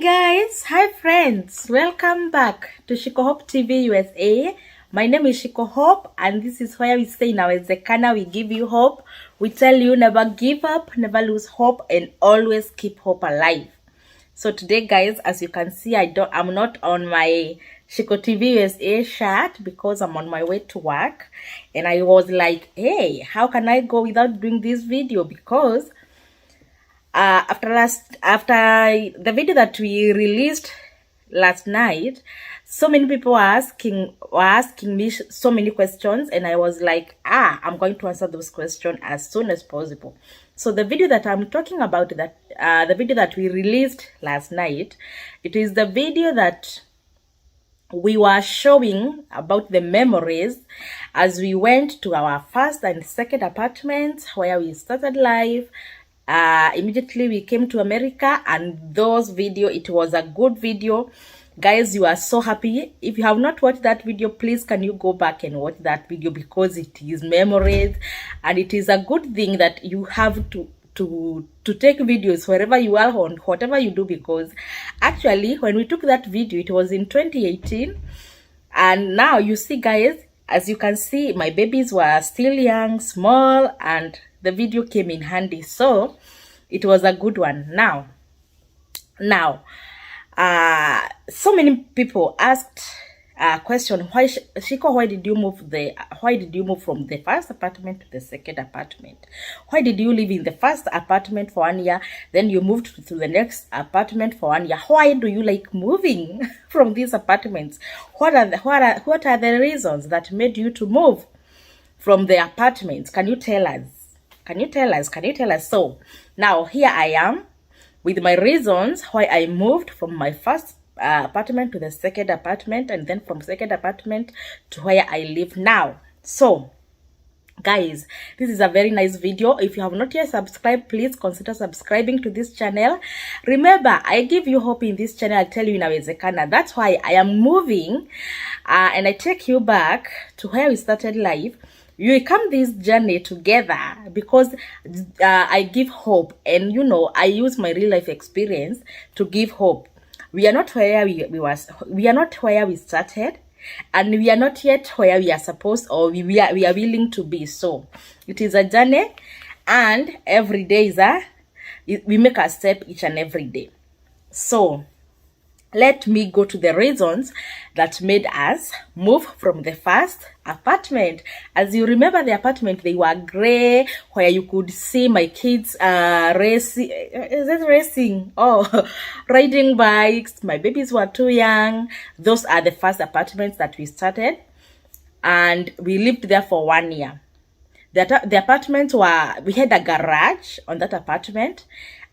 Hi friends, welcome back to Shiko Hope TV USA. My name is Shiko Hope, and this is where we say in our Zekana, we give you hope. We tell you never give up, never lose hope, and always keep hope alive. So today, guys, as you can see, I'm not on my Shiko TV USA shirt because I'm on my way to work, and I was like, hey, how can I go without doing this video? Because after the video that we released last night, so many people were asking me so many questions, and I was like, I'm going to answer those questions as soon as possible. So the video that I'm talking about, the video that we released last night, it is the video that we were showing about the memories as we went to our first and second apartment where we started life. Immediately we came to America, and those video, it was a good video, guys. You are so happy. If you have not watched that video, please can you go back and watch that video, because it is memories, and it is a good thing that you have to take videos wherever you are, on whatever you do, because actually when we took that video, it was in 2018, and now you see, guys, as you can see, my babies were still young, small, and the video came in handy. So it was a good one. Now so many people asked a question, why Shiko, why did you move from the first apartment to the second apartment? Why did you live in the first apartment for 1 year, then you moved to the next apartment for 1 year? Why do you like moving from these apartments? What are the reasons that made you to move from the apartments? Can you tell us? So now here I am with my reasons why I moved from my first apartment to the second apartment, and then from second apartment to where I live now. So guys, this is a very nice video. If you have not yet subscribed, please consider subscribing to this channel. Remember, I give you hope in this channel. I tell you inawezekana. That's why I am moving and I take you back to where we started life. You come this journey together, because I give hope, and I use my real life experience to give hope. We are not where we are not where we started, and we are not yet where we are supposed, or we are willing to be. So it is a journey, and every day we make a step each and every day. So let me go to the reasons that made us move from the first apartment. As you remember, the apartment, they were gray, where you could see my kids racing. Is it racing? Oh, riding bikes. My babies were too young. Those are the first apartments that we started, and we lived there for 1 year. The apartment we had a garage on that apartment.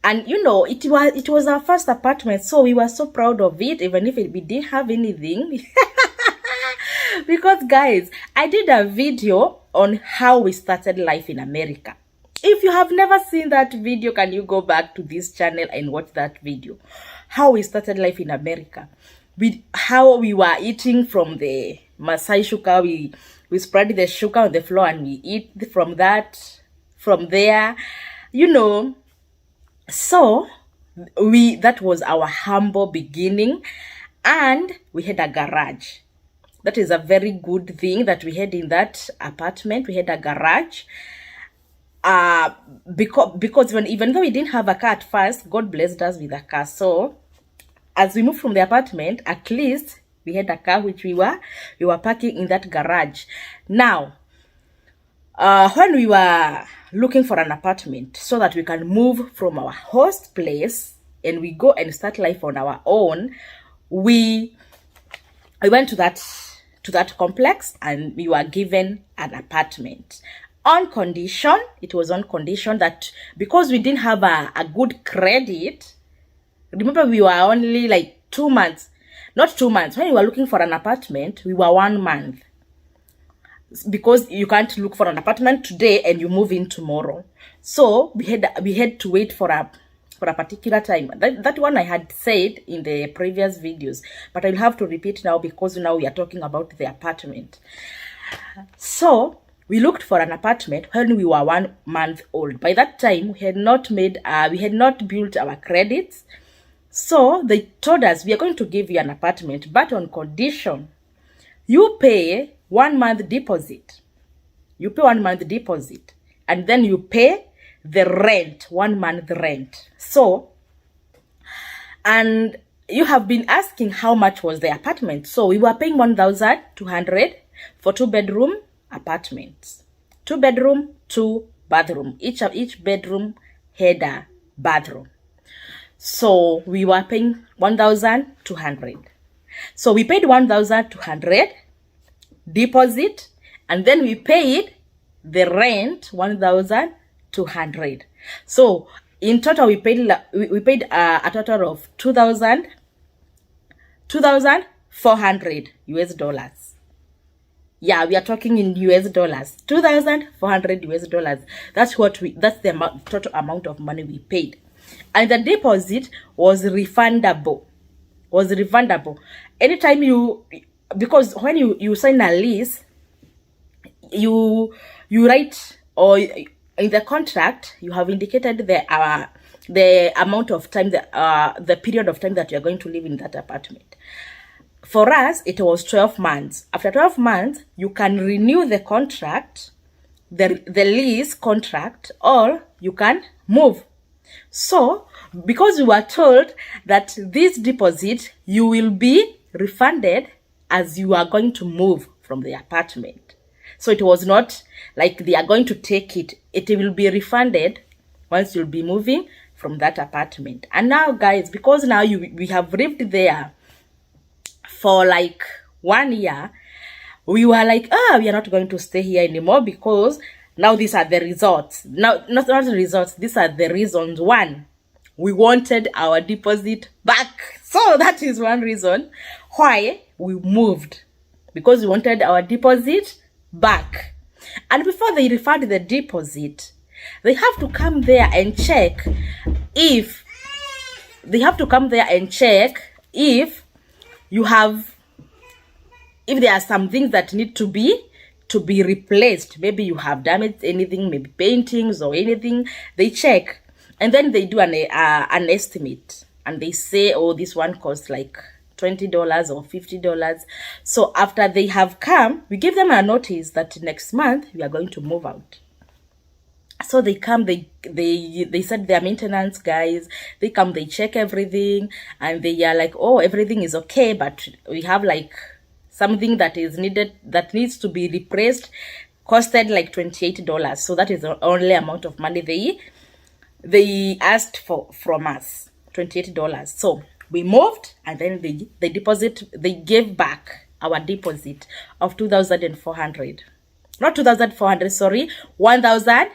And it was our first apartment, so we were so proud of it, even if we didn't have anything. Because guys, I did a video on how we started life in America. If you have never seen that video, can you go back to this channel and watch that video? How we started life in America. How we were eating from the Masai shuka. We spread the shuka on the floor and we eat from there. So that was our humble beginning, and we had a garage. That is a very good thing that we had in that apartment. We had a garage. Because even though we didn't have a car at first, God blessed us with a car. So as we moved from the apartment, at least we had a car which we were parking in that garage. Now, when we were looking for an apartment so that we can move from our host place and we go and start life on our own, we went to that complex, and we were given an apartment on condition. It was on condition that because we didn't have a good credit. Remember, we were only like 2 months, not 2 months. When we were looking for an apartment, we were 1 month. Because you can't look for an apartment today and you move in tomorrow. So we had to wait for a particular time. That one I had said in the previous videos, but I'll have to repeat now, because now we are talking about the apartment. So we looked for an apartment when we were 1 month old. By that time, we had not built our credits. So they told us, we are going to give you an apartment, but on condition you pay 1 month deposit. You pay 1 month deposit, and then you pay the rent, 1 month rent. So, and you have been asking how much was the apartment. So we were paying 1,200 for 2-bedroom apartments. 2 bedroom, 2 bathroom. Each bedroom had a bathroom. So we were paying 1,200. So we paid 1,200 deposit, and then we paid the rent 1,200. So in total we paid a total of 2,400 US dollars. Yeah, we are talking in US dollars. 2,400 US dollars. That's the total amount of money we paid. And the deposit was refundable. Anytime because when you sign a lease, you write, or in the contract you have indicated the amount of time, the period of time that you are going to live in that apartment. For us, it was 12 months. After 12 months, you can renew the contract, the lease contract, or you can move. So, because we were told that this deposit, you will be refunded as you are going to move from the apartment. So it was not like they are going to take it. It will be refunded once you'll be moving from that apartment. And now, guys, because now we have lived there for like 1 year, we were like, we are not going to stay here anymore, because now these are the results. Now, not the results, these are the reasons. One, we wanted our deposit back. So that is one reason why we moved, because we wanted our deposit back. And before they refund the deposit, they have to come there and check if you have, if there are some things that need to be replaced. Maybe you have damaged anything, maybe paintings or anything. They check, and then they do an estimate, and they say, oh, this one costs like $20 or $50. So after they have come, we give them a notice that next month we are going to move out. So they come, they said their maintenance guys, they come, they check everything, and they are like, oh, everything is okay, but we have like something that is needed, that needs to be replaced, costed like $28. So that is the only amount of money they asked for from us, $28. So we moved, and then they gave back our deposit of 2,400. Not 2,400, sorry, $1,200.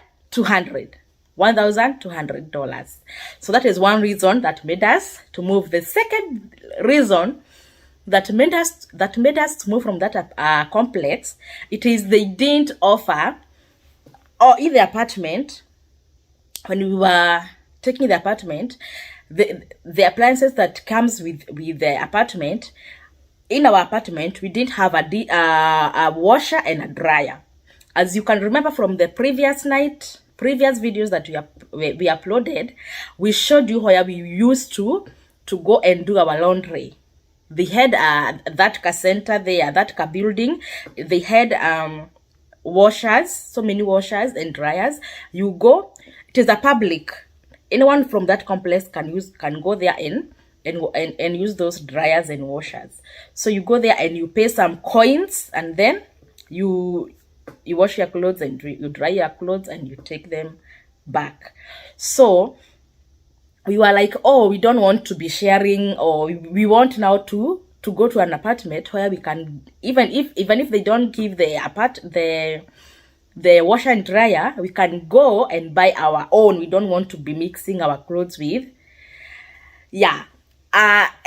So that is one reason that made us to move. The second reason that made us move from that complex, it is they didn't offer, or in the apartment, when we were taking the apartment, the appliances that comes with the apartment, in our apartment we didn't have a washer and a dryer. As you can remember from the previous videos that we uploaded, we showed you where we used to go and do our laundry. They had that car center there, that car building. They had washers, so many washers and dryers. You go, it is a public. Anyone from that complex can go there and use those dryers and washers. So you go there and you pay some coins, and then you wash your clothes and you dry your clothes and you take them back. So we were like, oh, we don't want to be sharing, or we want now to go to an apartment where we can, even if they don't give the washer and dryer, we can go and buy our own. We don't want to be mixing our clothes with. Yeah.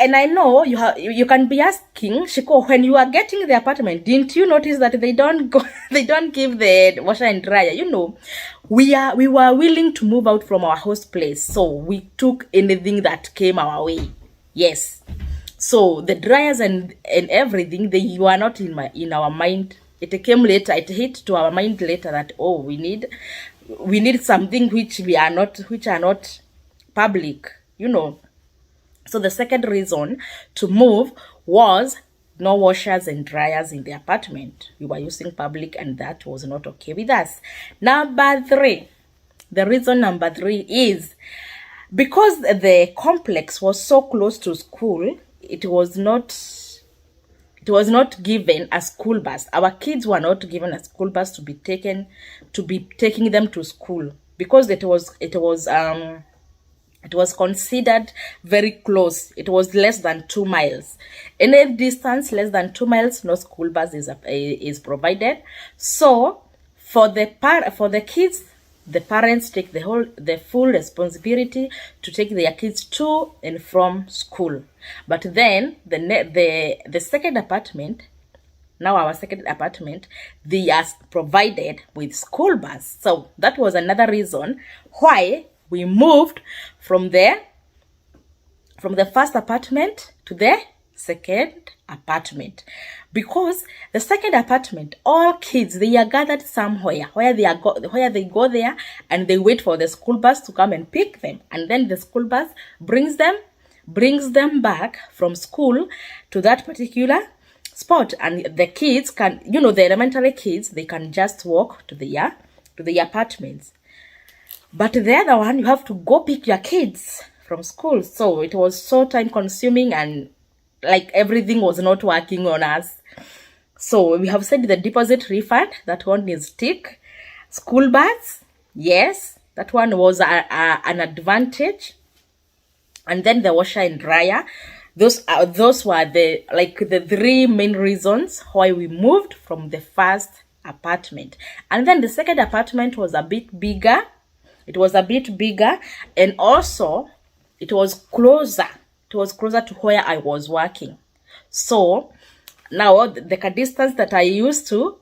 And I know you can be asking, Shiko, when you are getting the apartment, didn't you notice that they don't give the washer and dryer? You know, we were willing to move out from our host place, so we took anything that came our way. Yes. So the dryers and everything, they were not in our mind. It came later. It hit to our mind later that, oh, we need something which are not public, you know. So the second reason to move was no washers and dryers in the apartment. We were using public, and that was not okay with us. Number three, the reason number three is because the complex was so close to school, it was not given a school bus. Our kids were not given a school bus to be taking them to school, because it was considered very close. It was less than 2 miles. Any distance less than 2 miles, no school bus is provided. So for the kids, the parents take the full responsibility to take their kids to and from school. But then the second apartment, now our second apartment, they are provided with school bus. So that was another reason why we moved from the first apartment to the second apartment, because the second apartment, all kids, they are gathered somewhere where they go there and they wait for the school bus to come and pick them, and then the school bus brings them back from school to that particular spot. And the kids can, the elementary kids, they can just walk to the apartments. But the other one, you have to go pick your kids from school. So it was so time consuming, and like everything was not working on us. So we have said the deposit refund, that one is tick. School bus, yes, that one was an advantage. And then the washer and dryer, those were the three main reasons why we moved from the first apartment. And then the second apartment was a bit bigger. It was a bit bigger, and also it was closer. It was closer to where I was working. So now the distance that I used to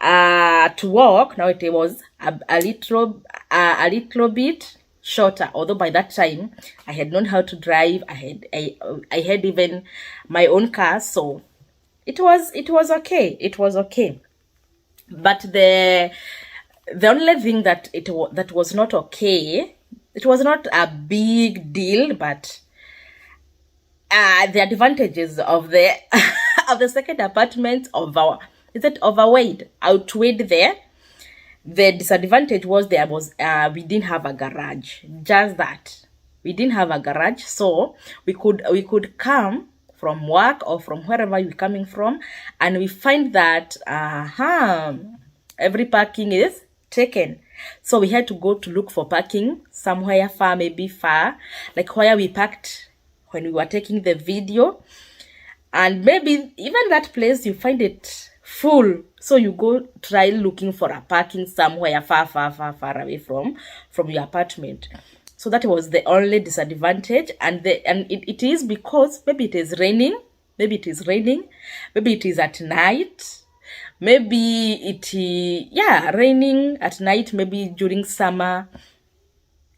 walk, now it was a little bit shorter. Although by that time I had known how to drive. I had even my own car, so it was okay. It was okay. But the only thing that was not okay, it was not a big deal, but the advantages of the of the second apartment outweighed the disadvantage. Was we didn't have a garage. Just that, we didn't have a garage, so we could come from work or from wherever we're coming from, and we find that every parking is taken. So we had to go to look for parking somewhere far, maybe far, like where we parked when we were taking the video. And maybe even that place, you find it full. So you go try looking for a parking somewhere far away from your apartment. So that was the only disadvantage. And it is because maybe it is raining. Maybe it is at night. Maybe raining at night, maybe during summer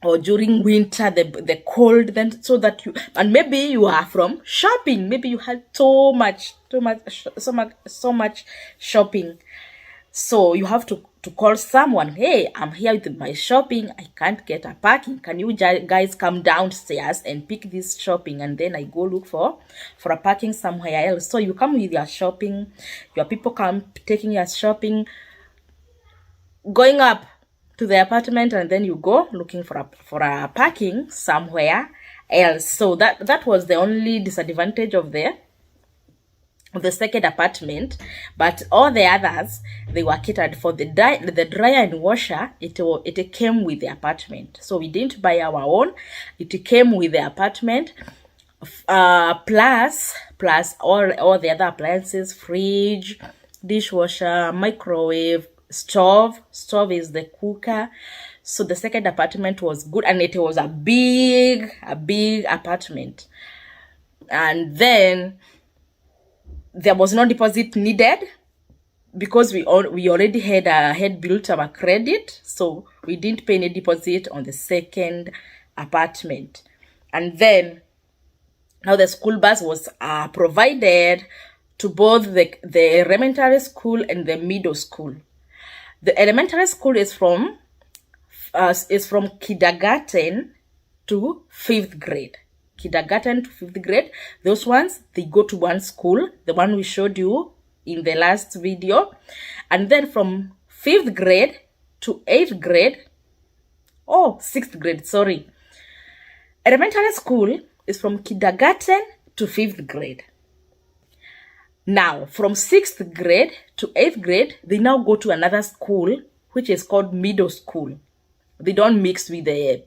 or during winter, the cold, then so that maybe you are from shopping. Maybe you had so much shopping. So you have to call someone. Hey, I'm here with my shopping. I can't get a parking. Can you guys come downstairs and pick this shopping? And then I go look for a parking somewhere else. So you come with your shopping. Your people come taking your shopping, going up to the apartment, and then you go looking for a parking somewhere else. So that was the only disadvantage of the second apartment. But all the others, they were catered for. The dryer and washer, it came with the apartment, so we didn't buy our own. It came with the apartment, plus all the other appliances: fridge, dishwasher, microwave, stove is the cooker. So the second apartment was good, and it was a big apartment. And then there was no deposit needed, because we already had built our credit, so we didn't pay any deposit on the second apartment. And then now the school bus was provided to both the elementary school and the middle school. The elementary school is from kindergarten to 5th grade. kindergarten to 5th grade, those ones, they go to one school, the one we showed you in the last video. And then from 5th grade to 8th grade, 6th grade, sorry. Elementary school is from kindergarten to 5th grade. Now, from 6th grade to 8th grade, they now go to another school, which is called middle school. They don't mix with the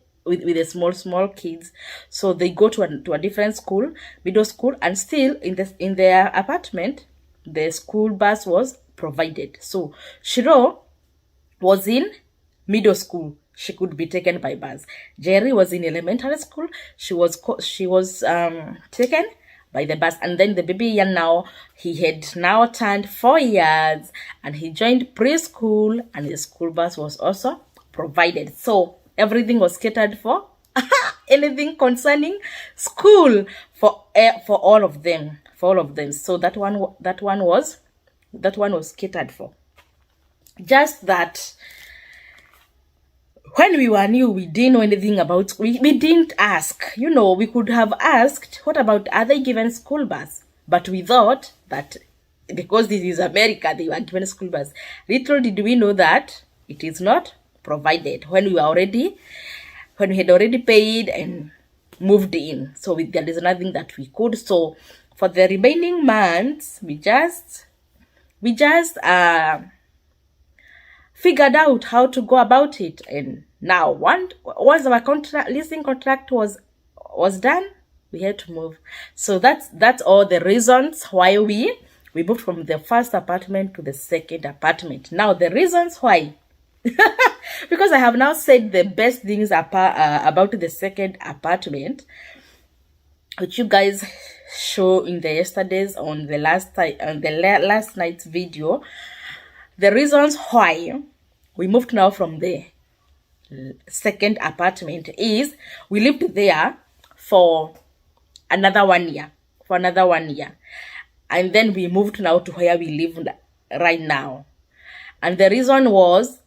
small kids, so they go to a different school, middle school, and still in their apartment, the school bus was provided. So Shiro was in middle school. She could be taken by bus. Jerry was in elementary school. She was taken by the bus. And then the baby Ian now, he had now turned 4 years, and he joined preschool, and the school bus was also provided. So everything was catered for. Anything concerning school for all of them. So that one was catered for. Just that when we were new, we didn't know anything about, we didn't ask. You know, we could have asked, what about, are they given school bus? But we thought that because this is America, they were given school bus. Little did we know that it is not provided when we had already paid and moved in. So there is nothing that we could. So for the remaining months, we just figured out how to go about it. And now once our leasing contract was done, we had to move. So that's all the reasons why we moved from the first apartment to the second apartment. Now the reasons why, because I have now said the best things about the second apartment, which you guys show in the yesterday's on the last night's video. The reasons why we moved now from the second apartment is we lived there for another 1 year. And then we moved now to where we live right now. And the reason was,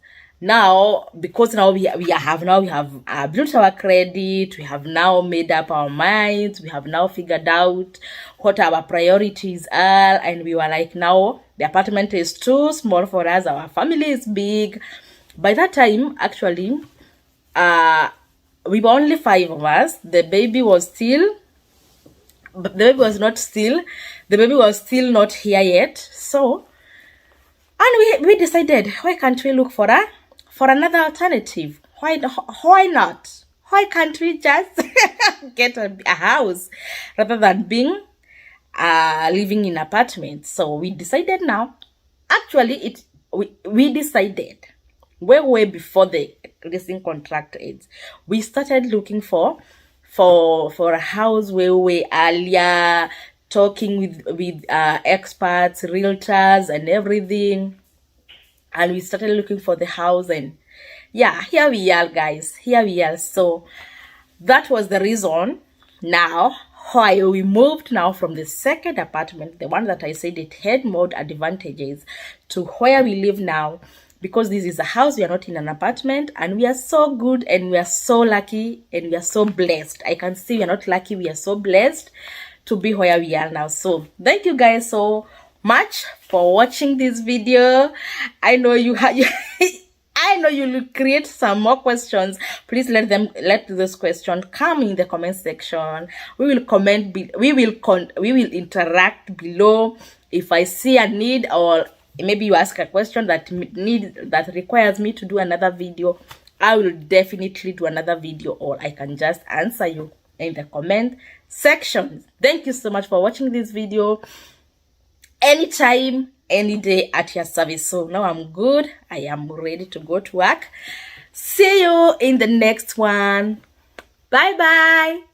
now, because now we have built our credit, we have now made up our minds, we have now figured out what our priorities are, and we were like, now the apartment is too small for us, our family is big. By that time, actually, we were only 5 of us. The baby was still not here yet. So, and we decided, why can't we look for another alternative? Why not? Why can't we just get a house rather than being living in apartments? So we decided now. Actually, we decided way before the leasing contract ends. We started looking for a house where we earlier, talking with experts, realtors, and everything. And we started looking for the house, and yeah, here we are, guys. Here we are. So that was the reason now why we moved now from the second apartment, the one that I said it had more advantages, to where we live now, because this is a house. We are not in an apartment, and we are so good, and we are so lucky, and we are so blessed. I can see we are not lucky, we are so blessed to be where we are now. So thank you guys so much for watching this video. I know you will create some more questions. Please let those questions come in the comment section. We will comment, we will interact below. If I see a need, or maybe you ask a question that requires me to do another video, I will definitely do another video, or I can just answer you in the comment section. Thank you so much for watching this video. Anytime, any day, at your service. So now I'm good. I am ready to go to work. See you in the next one. Bye bye.